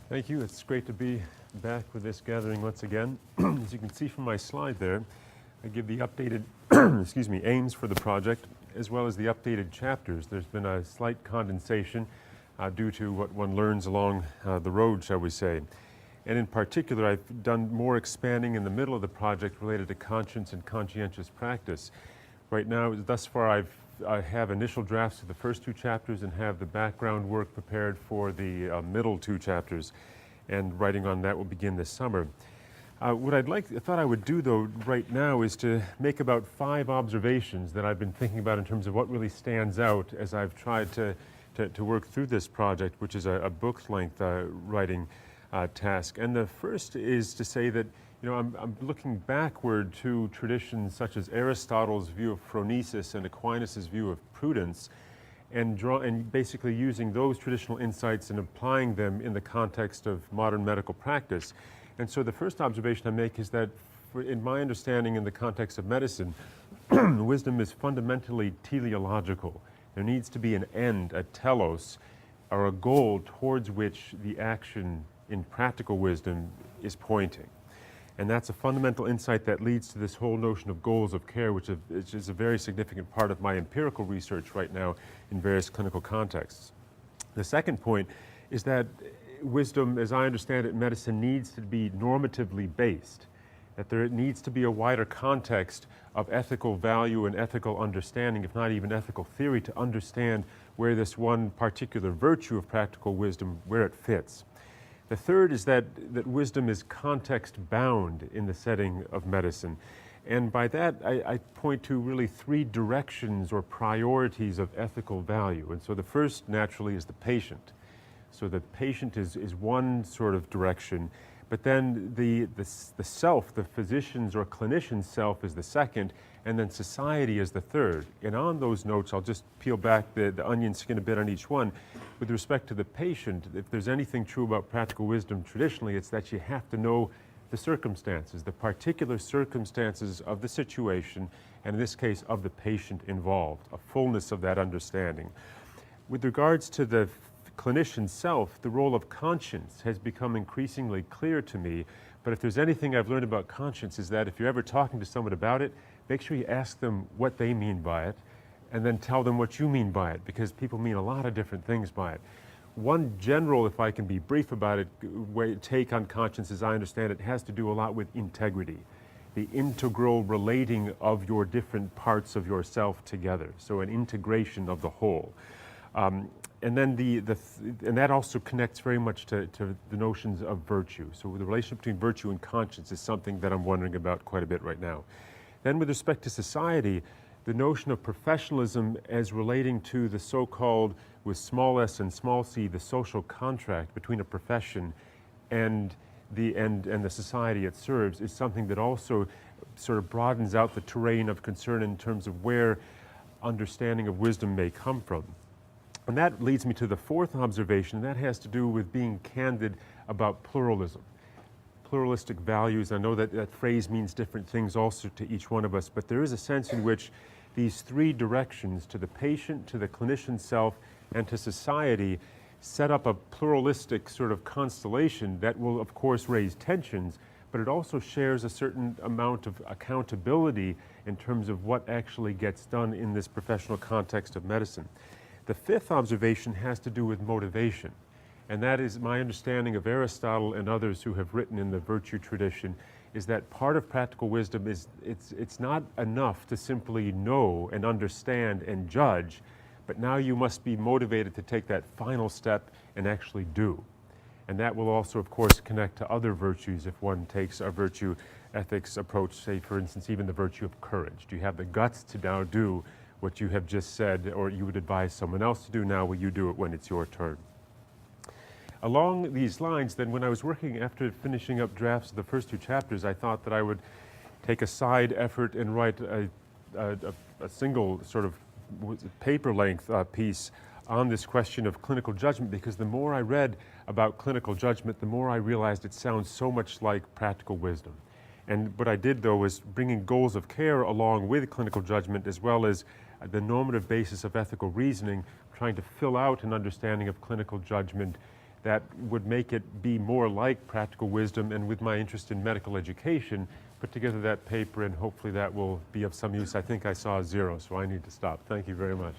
Thank you. It's great to be back with this gathering once again. As you can see from my slide there, I give the updated aims for the project as well as the updated chapters. There's been a slight condensation due to what one learns along the road, shall we say. And in particular, I've done more expanding in the middle of the project related to conscience and conscientious practice. Right now, thus far, I have initial drafts of the first two chapters and have the background work prepared for the middle two chapters, and writing on that will begin this summer. What I thought I would do though right now is to make about 5 observations that I've been thinking about in terms of what really stands out as I've tried to work through this project, which is a book-length writing task. And the first is to say that I'm looking backward to traditions such as Aristotle's view of phronesis and Aquinas' view of prudence, and basically using those traditional insights and applying them in the context of modern medical practice. And so the first observation I make is that, in my understanding in the context of medicine, wisdom is fundamentally teleological. There needs to be an end, a telos, or a goal towards which the action in practical wisdom is pointing. And that's a fundamental insight that leads to this whole notion of goals of care, which is a very significant part of my empirical research right now in various clinical contexts. The second point is that wisdom, as I understand it, in medicine needs to be normatively based, that there needs to be a wider context of ethical value and ethical understanding, if not even ethical theory, to understand where this one particular virtue of practical wisdom, where it fits. The third is that wisdom is context-bound in the setting of medicine. And by that, I point to really 3 directions or priorities of ethical value. And so the first, naturally, is the patient. So the patient is one sort of direction, but then the self, the physician's or clinician's self is the second, and then society is the third. And on those notes, I'll just peel back the onion skin a bit on each one. With respect to the patient, if there's anything true about practical wisdom traditionally, it's that you have to know the circumstances, the particular circumstances of the situation, and in this case, of the patient involved, a fullness of that understanding. With regards to the clinician self, the role of conscience has become increasingly clear to me. But if there's anything I've learned about conscience, is that if you're ever talking to someone about it, make sure you ask them what they mean by it, and then tell them what you mean by it, because people mean a lot of different things by it. One general, if I can be brief about it, take on conscience, as I understand it, has to do a lot with integrity, the integral relating of your different parts of yourself together, so an integration of the whole. And then and that also connects very much to the notions of virtue. So the relationship between virtue and conscience is something that I'm wondering about quite a bit right now. Then with respect to society, the notion of professionalism as relating to the so-called, with small s and small c, the social contract between a profession and the society it serves, is something that also sort of broadens out the terrain of concern in terms of where understanding of wisdom may come from. And that leads me to the fourth observation, and that has to do with being candid about pluralism. Pluralistic values, I know that phrase means different things also to each one of us, but there is a sense in which these 3 directions, to the patient, to the clinician self, and to society, set up a pluralistic sort of constellation that will, of course, raise tensions, but it also shares a certain amount of accountability in terms of what actually gets done in this professional context of medicine. The fifth observation has to do with motivation, and that is my understanding of Aristotle and others who have written in the virtue tradition, is that part of practical wisdom is it's not enough to simply know and understand and judge, but now you must be motivated to take that final step and actually do. And that will also, of course, connect to other virtues if one takes a virtue ethics approach, say, for instance, even the virtue of courage. Do you have the guts to now do what you have just said, or you would advise someone else to do now? Will you do it when it's your turn? Along these lines, then, when I was working after finishing up drafts of the first 2 chapters, I thought that I would take a side effort and write a single sort of paper-length piece on this question of clinical judgment, because the more I read about clinical judgment, the more I realized it sounds so much like practical wisdom. And what I did, though, was bringing goals of care along with clinical judgment, as well as the normative basis of ethical reasoning, trying to fill out an understanding of clinical judgment that would make it be more like practical wisdom, and with my interest in medical education, put together that paper, and hopefully that will be of some use. I think I saw 0, so I need to stop. Thank you very much.